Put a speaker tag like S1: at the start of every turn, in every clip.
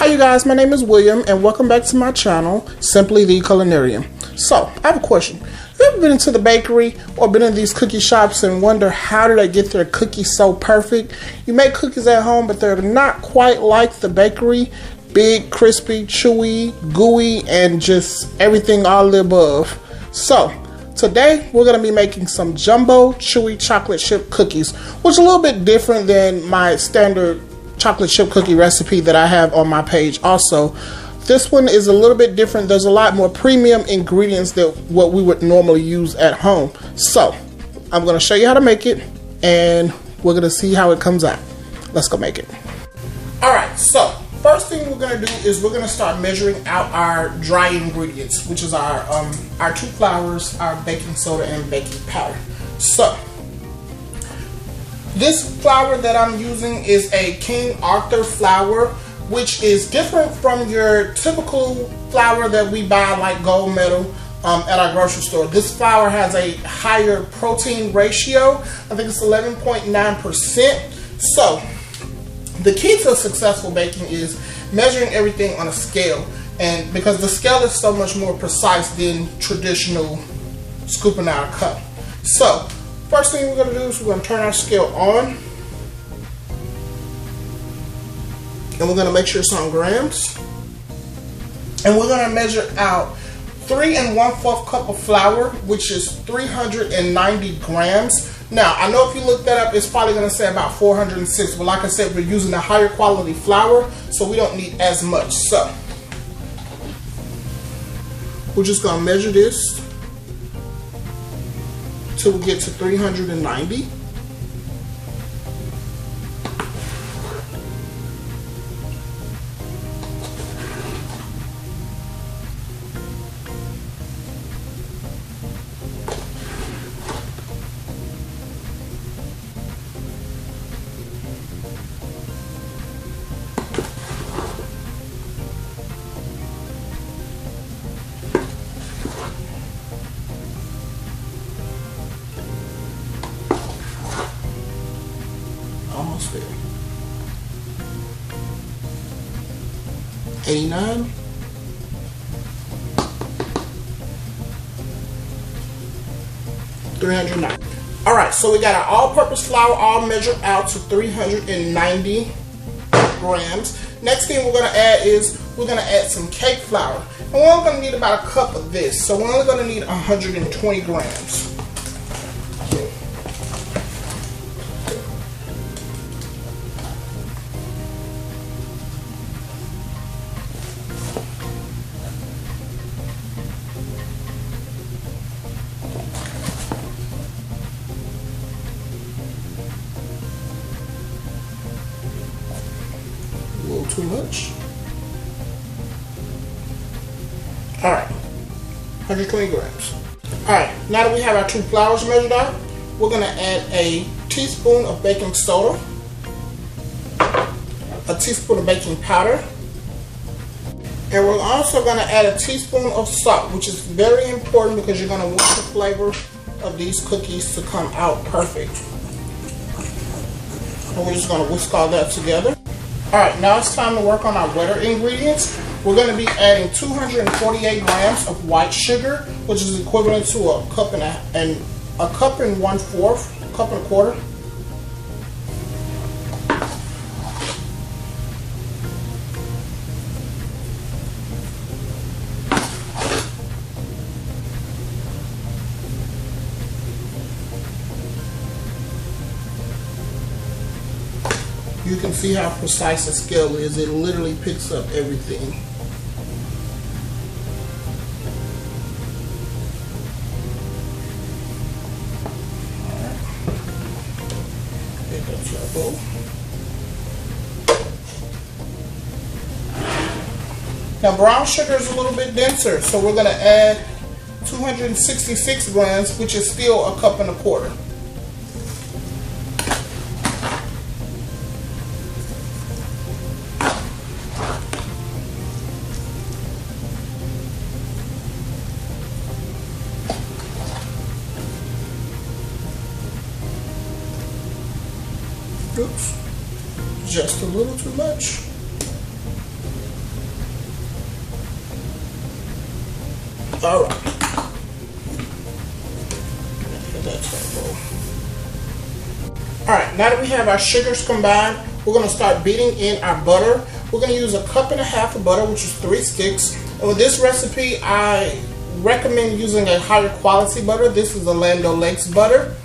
S1: Hi you guys, my name is William and welcome back to my channel, Simply the Culinarian. So, I have a question. Have you ever been into the bakery or been in these cookie shops and wonder how do they get their cookies so perfect? You make cookies at home but they're not quite like the bakery. Big, crispy, chewy, gooey, and just everything all of the above. So, today we're going to be making some jumbo chewy chocolate chip cookies, which is a little bit different than my standard chocolate chip cookie recipe that I have on my page. Also, this one is a little bit different. There's a lot more premium ingredients than what we would normally use at home. So I'm going to show you how to make it and we're going to see how it comes out. Let's go make it. Alright, so first thing we're going to do is we're going to start measuring out our dry ingredients, which is our 2 flours, our baking soda, and baking powder. So this flour that I'm using is a King Arthur flour, which is different from your typical flour that we buy like Gold Medal at our grocery store. This flour has a higher protein ratio. I think it's 11.9%. So the key to successful baking is measuring everything on a scale, and because the scale is so much more precise than traditional scooping out a cup. So first thing we're going to do is we're going to turn our scale on, and we're going to make sure it's on grams, and we're going to measure out 3 1/4 cup of flour, which is 390 grams. Now I know if you look that up it's probably going to say about 406, but like I said, we're using a higher quality flour, so we don't need as much. So we're just going to measure this till we get to 390. Almost there. 89. $390. Alright, so we got our all-purpose flour all measured out to 390 grams. Next thing we're going to add is we're going to add some cake flour. And we're only going to need about a cup of this, so we're only going to need 120 grams. Too much. Alright, 120 grams. Alright, now that we have our 2 flours measured out, we're going to add a teaspoon of baking soda, a teaspoon of baking powder, and we're also going to add a teaspoon of salt, which is very important because you're going to want the flavor of these cookies to come out perfect. And we're just going to whisk all that together. Alright, now it's time to work on our wetter ingredients. We're going to be adding 248 grams of white sugar, which is equivalent to a cup and 1/4, cup and a quarter. You can see how precise the scale is. It literally picks up everything. Alright. Pick up your bowl. Now brown sugar is a little bit denser, so we're going to add 266 grams, which is still a cup and a quarter. Oops, just a little too much. All right. Alright, now that we have our sugars combined, we're going to start beating in our butter. We're going to use 1.5 cups of butter, which is 3 sticks. And with this recipe, I recommend using a higher quality butter. This is Orlando Lakes butter.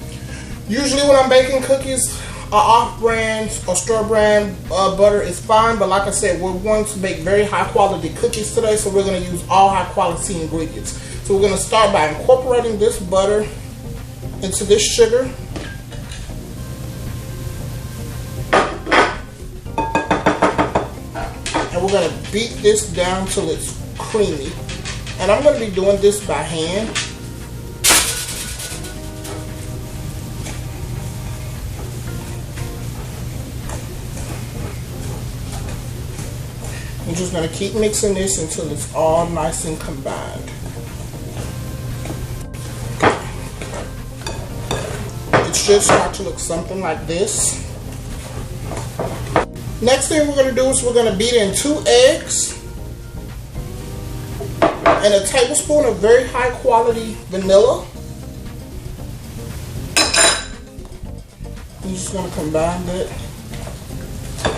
S1: Usually when I'm baking cookies, off-brand or store-brand butter is fine. But like I said, we're going to make very high-quality cookies today, so we're going to use all high-quality ingredients. So we're going to start by incorporating this butter into this sugar. And we're going to beat this down till it's creamy. And I'm going to be doing this by hand. I'm just going to keep mixing this until it's all nice and combined. It should start to look something like this. Next thing we're going to do is we're going to beat in 2 eggs and a tablespoon of very high quality vanilla. I'm just going to combine that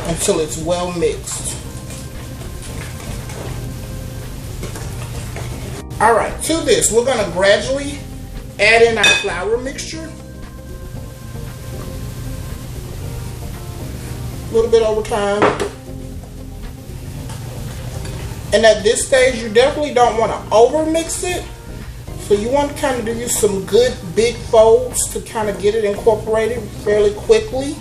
S1: until it's well mixed. Alright, to this we're going to gradually add in our flour mixture. A little bit over time. And at this stage, you definitely don't want to over mix it. So you want to kind of do some good big folds to kind of get it incorporated fairly quickly.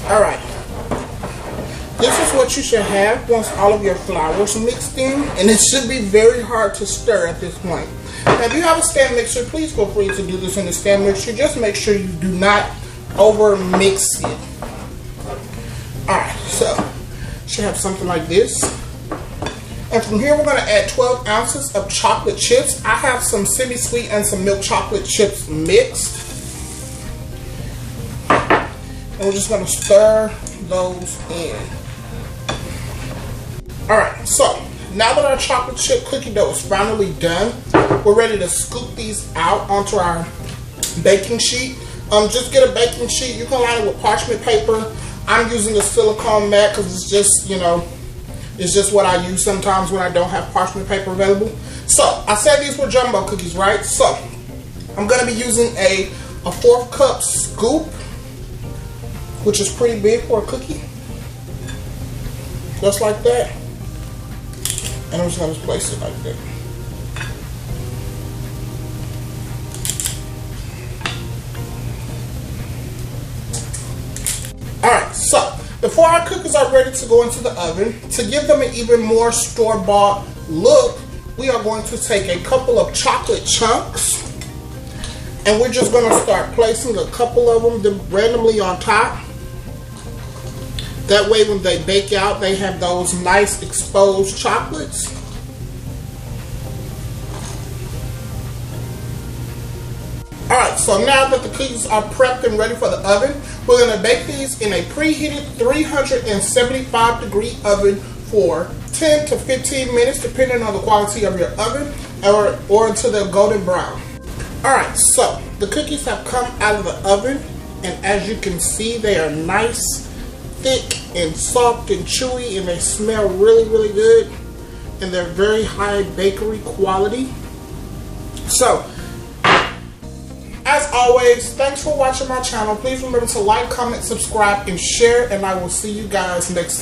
S1: Alright. This is what you should have once all of your flour's mixed in, and it should be very hard to stir at this point. Now, if you have a stand mixer, please feel free to do this in the stand mixer. Just make sure you do not over mix it. Alright, so should have something like this. And from here, we're going to add 12 ounces of chocolate chips. I have some semi-sweet and some milk chocolate chips mixed. And we're just going to stir those in. Alright, so now that our chocolate chip cookie dough is finally done, we're ready to scoop these out onto our baking sheet. Just get a baking sheet. You can line it with parchment paper. I'm using a silicone mat because it's just, you know, it's just what I use sometimes when I don't have parchment paper available. So, I said these were jumbo cookies, right? So, I'm going to be using a 1/4 cup scoop, which is pretty big for a cookie. Just like that. And I'm just going to place it like that. Alright, so before our cookies are ready to go into the oven, to give them an even more store-bought look, we are going to take a couple of chocolate chunks and we're just going to start placing a couple of them randomly on top. That way when they bake out, they have those nice exposed chocolates. Alright, so now that the cookies are prepped and ready for the oven, we're going to bake these in a preheated 375-degree oven for 10 to 15 minutes, depending on the quality of your oven, or until they're golden brown. Alright, so the cookies have come out of the oven, and as you can see, they are nice, thick, and soft and chewy, and they smell really, really good, and they're very high bakery quality. So, as always, thanks for watching my channel. Please remember to like, comment, subscribe, and share, and I will see you guys next time.